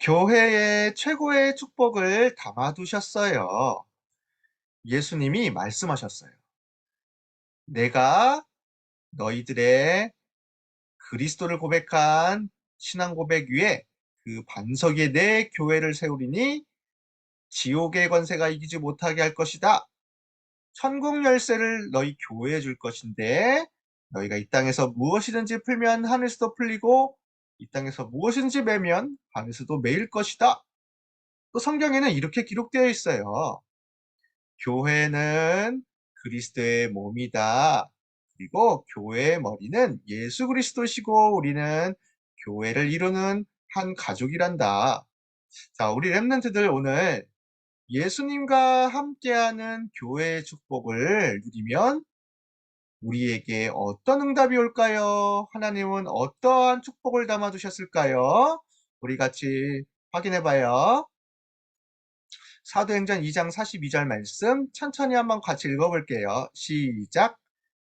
교회에 최고의 축복을 담아두셨어요. 예수님이 말씀하셨어요. 내가 너희들의 그리스도를 고백한 신앙 고백 위에 그 반석 위에 내 교회를 세우리니 지옥의 권세가 이기지 못하게 할 것이다. 천국 열쇠를 너희 교회에 줄 것인데 너희가 이 땅에서 무엇이든지 풀면 하늘에서도 풀리고 이 땅에서 무엇이든지 매면 하늘에서도 매일 것이다. 또 성경에는 이렇게 기록되어 있어요. 교회는 그리스도의 몸이다. 그리고 교회의 머리는 예수 그리스도시고 우리는 교회를 이루는 한 가족이란다. 자, 우리 렘넌트들 오늘 예수님과 함께하는 교회의 축복을 누리면 우리에게 어떤 응답이 올까요? 하나님은 어떠한 축복을 담아두셨을까요? 우리 같이 확인해 봐요. 사도행전 2장 42절 말씀 천천히 한번 같이 읽어볼게요. 시작.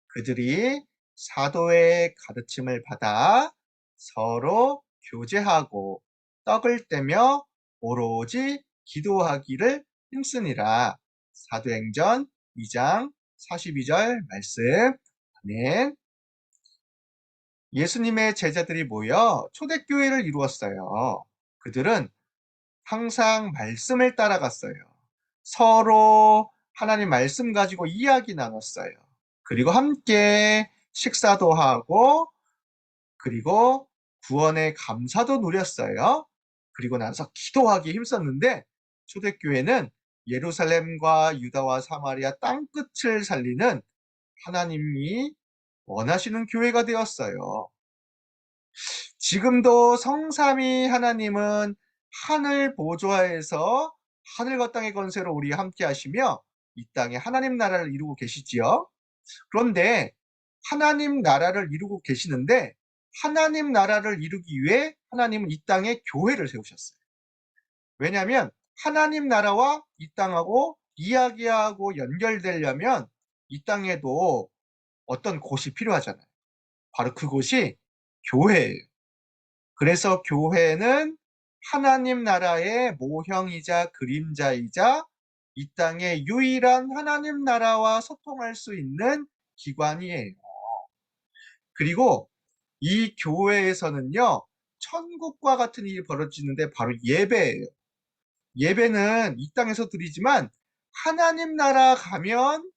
그들이 사도의 가르침을 받아 서로 교제하고 떡을 떼며 오로지 기도하기를 힘쓰니라. 사도행전 2장 42절 말씀. 아멘. 예수님의 제자들이 모여 초대교회를 이루었어요. 그들은 항상 말씀을 따라갔어요. 서로 하나님 말씀 가지고 이야기 나눴어요. 그리고 함께 식사도 하고, 그리고 구원의 감사도 누렸어요. 그리고 나서 기도하기 힘썼는데, 초대교회는 예루살렘과 유다와 사마리아 땅끝을 살리는 하나님이 원하시는 교회가 되었어요. 지금도 성삼위 하나님은 하늘 보좌에서 하늘과 땅의 권세로 우리 함께 하시며 이 땅에 하나님 나라를 이루고 계시지요. 그런데 하나님 나라를 이루고 계시는데 하나님 나라를 이루기 위해 하나님은 이 땅에 교회를 세우셨어요. 왜냐하면 하나님 나라와 이 땅하고 이야기하고 연결되려면 이 땅에도 어떤 곳이 필요하잖아요. 바로 그곳이 교회예요. 그래서 교회는 하나님 나라의 모형이자 그림자이자 이 땅의 유일한 하나님 나라와 소통할 수 있는 기관이에요. 그리고 이 교회에서는요, 천국과 같은 일이 벌어지는데 바로 예배예요. 예배는 이 땅에서 드리지만 하나님 나라 가면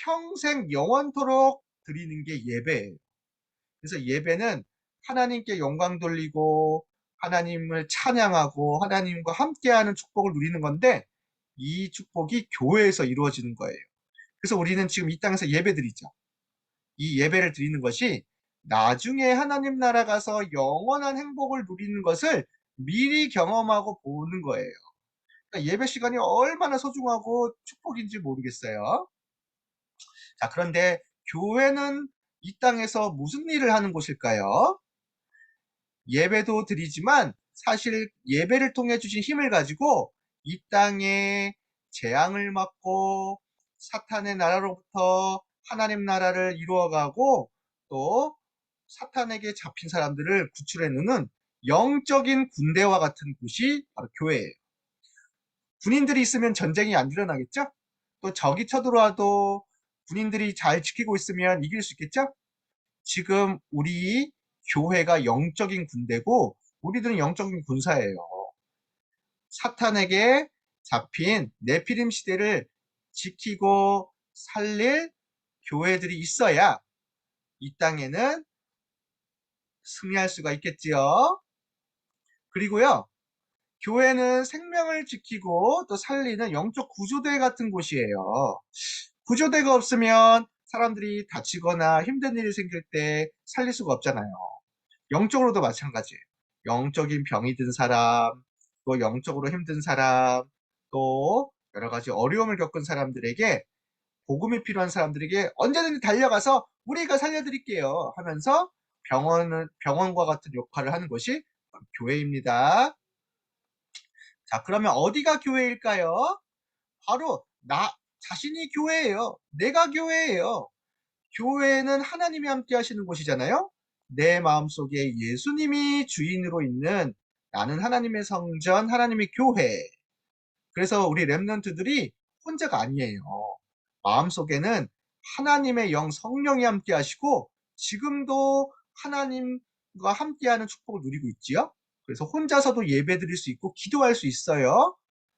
평생 영원토록 드리는 게 예배예요. 그래서 예배는 하나님께 영광 돌리고 하나님을 찬양하고 하나님과 함께하는 축복을 누리는 건데 이 축복이 교회에서 이루어지는 거예요. 그래서 우리는 지금 이 땅에서 예배 드리죠. 이 예배를 드리는 것이 나중에 하나님 나라 가서 영원한 행복을 누리는 것을 미리 경험하고 보는 거예요. 그러니까 예배 시간이 얼마나 소중하고 축복인지 모르겠어요. 자, 그런데 교회는 이 땅에서 무슨 일을 하는 곳일까요? 예배도 드리지만 사실 예배를 통해 주신 힘을 가지고 이 땅에 재앙을 막고 사탄의 나라로부터 하나님 나라를 이루어가고 또 사탄에게 잡힌 사람들을 구출해 놓는 영적인 군대와 같은 곳이 바로 교회예요. 군인들이 있으면 전쟁이 안 일어나겠죠? 또 적이 쳐들어와도 군인들이 잘 지키고 있으면 이길 수 있겠죠? 지금 우리 교회가 영적인 군대고 우리들은 영적인 군사예요. 사탄에게 잡힌 네피림 시대를 지키고 살릴 교회들이 있어야 이 땅에는 승리할 수가 있겠지요. 그리고요, 교회는 생명을 지키고 또 살리는 영적 구조대 같은 곳이에요. 구조대가 없으면 사람들이 다치거나 힘든 일이 생길 때 살릴 수가 없잖아요. 영적으로도 마찬가지예요. 영적인 병이 든 사람, 또 영적으로 힘든 사람, 또 여러 가지 어려움을 겪은 사람들에게 복음이 필요한 사람들에게 언제든지 달려가서 우리가 살려드릴게요 하면서 병원과 같은 역할을 하는 것이 교회입니다. 자, 그러면 어디가 교회일까요? 바로 나 자신이 교회예요. 내가 교회예요. 교회는 하나님이 함께 하시는 곳이잖아요. 내 마음속에 예수님이 주인으로 있는 나는 하나님의 성전, 하나님의 교회. 그래서 우리 렘넌트들이 혼자가 아니에요. 마음속에는 하나님의 영 성령이 함께 하시고 지금도 하나님과 함께하는 축복을 누리고 있지요. 그래서 혼자서도 예배 드릴 수 있고 기도할 수 있어요.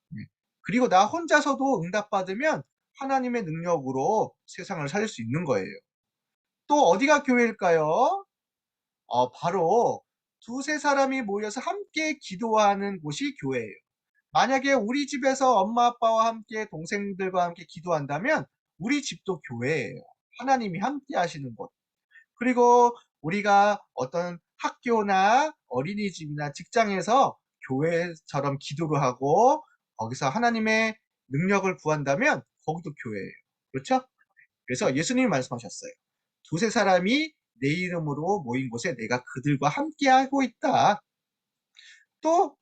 네. 그리고 나 혼자서도 응답받으면 하나님의 능력으로 세상을 살릴 수 있는 거예요. 또 어디가 교회일까요? 바로 두세 사람이 모여서 함께 기도하는 곳이 교회예요. 만약에 우리 집에서 엄마 아빠와 함께 동생들과 함께 기도한다면 우리 집도 교회예요. 하나님이 함께 하시는 곳. 그리고 우리가 어떤 학교나 어린이집이나 직장에서 교회처럼 기도를 하고 거기서 하나님의 능력을 구한다면 거기도 교회예요. 그렇죠? 그래서 예수님이 말씀하셨어요. 두세 사람이 내 이름으로 모인 곳에 내가 그들과 함께 하고 있다. 또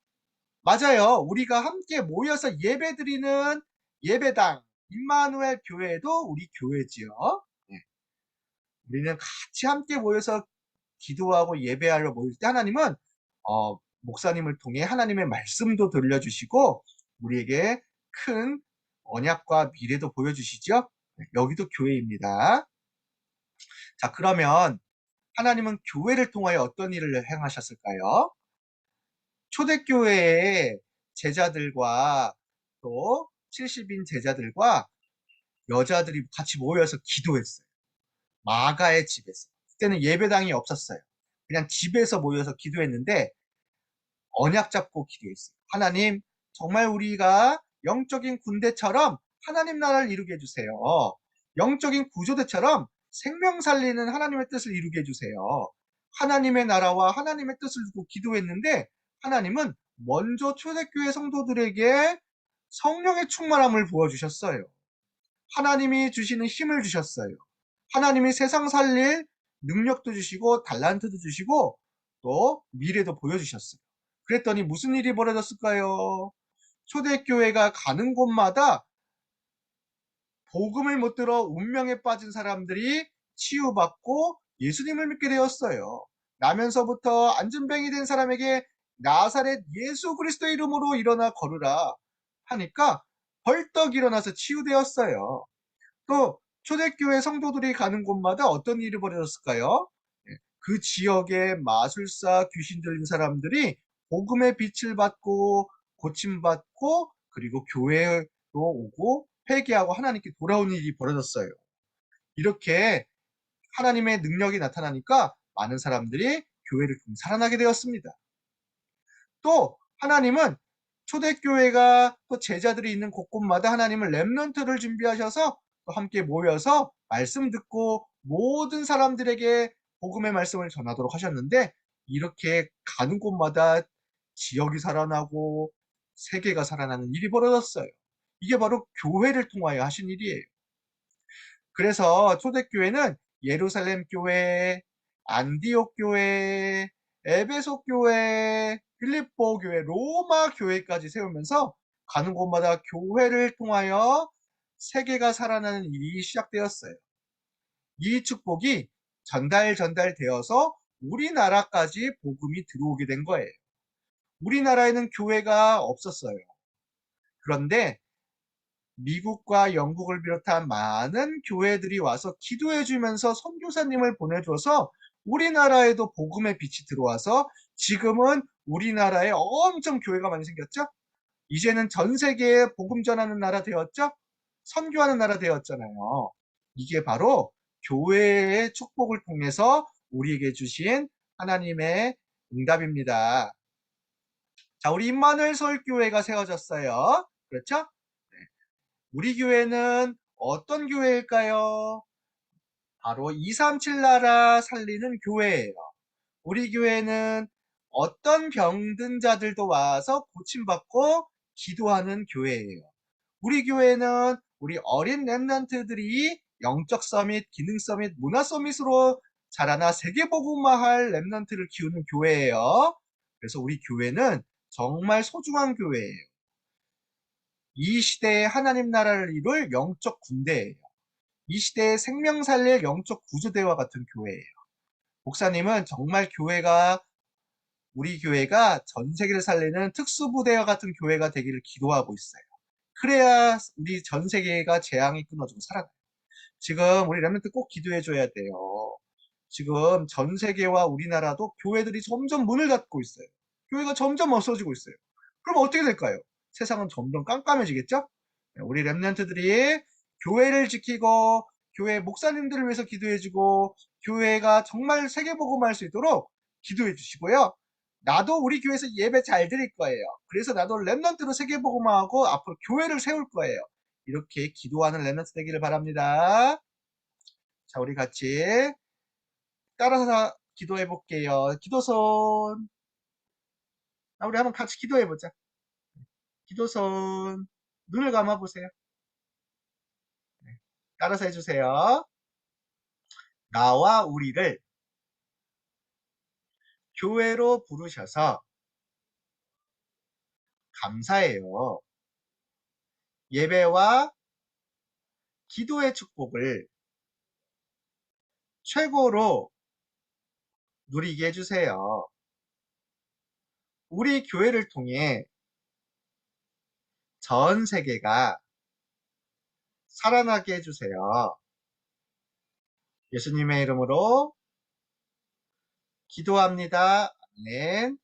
맞아요. 우리가 함께 모여서 예배드리는 예배당 임마누엘 교회도 우리 교회지요. 네. 우리는 같이 함께 모여서 기도하고 예배하러 모일 때 하나님은 목사님을 통해 하나님의 말씀도 들려주시고 우리에게 큰 언약과 미래도 보여주시죠. 네, 여기도 교회입니다. 자, 그러면 하나님은 교회를 통하여 어떤 일을 행하셨을까요? 초대교회의 제자들과 또 70인 제자들과 여자들이 같이 모여서 기도했어요. 마가의 집에서. 그때는 예배당이 없었어요. 그냥 집에서 모여서 기도했는데 언약 잡고 기도했어요. 하나님, 정말 우리가 영적인 군대처럼 하나님 나라를 이루게 해주세요. 영적인 구조대처럼 생명 살리는 하나님의 뜻을 이루게 해주세요. 하나님의 나라와 하나님의 뜻을 두고 기도했는데 하나님은 먼저 초대교회 성도들에게 성령의 충만함을 부어주셨어요. 하나님이 주시는 힘을 주셨어요. 하나님이 세상 살릴 능력도 주시고 달란트도 주시고 또 미래도 보여주셨어요. 그랬더니 무슨 일이 벌어졌을까요? 초대교회가 가는 곳마다 복음을 못 들어 운명에 빠진 사람들이 치유받고 예수님을 믿게 되었어요. 나면서부터 안진뱅이 된 사람에게 나사렛 예수 그리스도의 이름으로 일어나 걸으라 하니까 벌떡 일어나서 치유되었어요. 또 초대교회 성도들이 가는 곳마다 어떤 일이 벌어졌을까요? 그 지역의 마술사, 귀신 들린 사람들이 복음의 빛을 받고 고침받고 그리고 교회로 오고 회개하고 하나님께 돌아오는 일이 벌어졌어요. 이렇게 하나님의 능력이 나타나니까 많은 사람들이 교회를 살아나게 되었습니다. 또 하나님은 초대교회가 또 제자들이 있는 곳곳마다 하나님은 렘넌트를 준비하셔서 또 함께 모여서 말씀 듣고 모든 사람들에게 복음의 말씀을 전하도록 하셨는데 이렇게 가는 곳마다 지역이 살아나고 세계가 살아나는 일이 벌어졌어요. 이게 바로 교회를 통하여 하신 일이에요. 그래서 초대교회는 예루살렘 교회, 안디옥 교회, 에베소 교회, 필립보 교회, 로마 교회까지 세우면서 가는 곳마다 교회를 통하여 세계가 살아나는 일이 시작되었어요. 이 축복이 전달되어서 우리나라까지 복음이 들어오게 된 거예요. 우리나라에는 교회가 없었어요. 그런데 미국과 영국을 비롯한 많은 교회들이 와서 기도해 주면서 선교사님을 보내줘서 우리나라에도 복음의 빛이 들어와서 지금은 우리나라에 엄청 교회가 많이 생겼죠? 이제는 전 세계에 복음 전하는 나라 되었죠? 선교하는 나라 되었잖아요. 이게 바로 교회의 축복을 통해서 우리에게 주신 하나님의 응답입니다. 자, 우리 임마누엘 서울교회가 세워졌어요. 그렇죠? 우리 교회는 어떤 교회일까요? 바로 237 나라 살리는 교회예요. 우리 교회는 어떤 병든 자들도 와서 고침받고 기도하는 교회예요. 우리 교회는 우리 어린 렘넌트들이 영적 서밋, 기능 서밋, 문화 서밋으로 자라나 세계복음화할 렘넌트를 키우는 교회예요. 그래서 우리 교회는 정말 소중한 교회예요. 이 시대에 하나님 나라를 이룰 영적 군대예요. 이 시대에 생명 살릴 영적 구조대와 같은 교회예요. 목사님은 정말 교회가 우리 교회가 전 세계를 살리는 특수부대와 같은 교회가 되기를 기도하고 있어요. 그래야 우리 전 세계가 재앙이 끊어지고 살아나요. 지금 우리 렘넌트 꼭 기도해 줘야 돼요. 지금 전 세계와 우리나라도 교회들이 점점 문을 닫고 있어요. 교회가 점점 없어지고 있어요. 그럼 어떻게 될까요? 세상은 점점 깜깜해지겠죠? 우리 렘넌트들이 교회를 지키고 교회 목사님들을 위해서 기도해주고 교회가 정말 세계복음할 수 있도록 기도해 주시고요. 나도 우리 교회에서 예배 잘 드릴 거예요. 그래서 나도 렘넌트로 세계복음하고 앞으로 교회를 세울 거예요. 이렇게 기도하는 렘넌트 되기를 바랍니다. 자, 우리 같이 따라서 기도해 볼게요. 기도손. 우리 한번 같이 기도해 보자. 기도손. 눈을 감아 보세요. 네. 따라서 해주세요. 나와 우리를 교회로 부르셔서 감사해요. 예배와 기도의 축복을 최고로 누리게 해주세요. 우리 교회를 통해 전 세계가 살아나게 해주세요. 예수님의 이름으로 기도합니다. 아멘.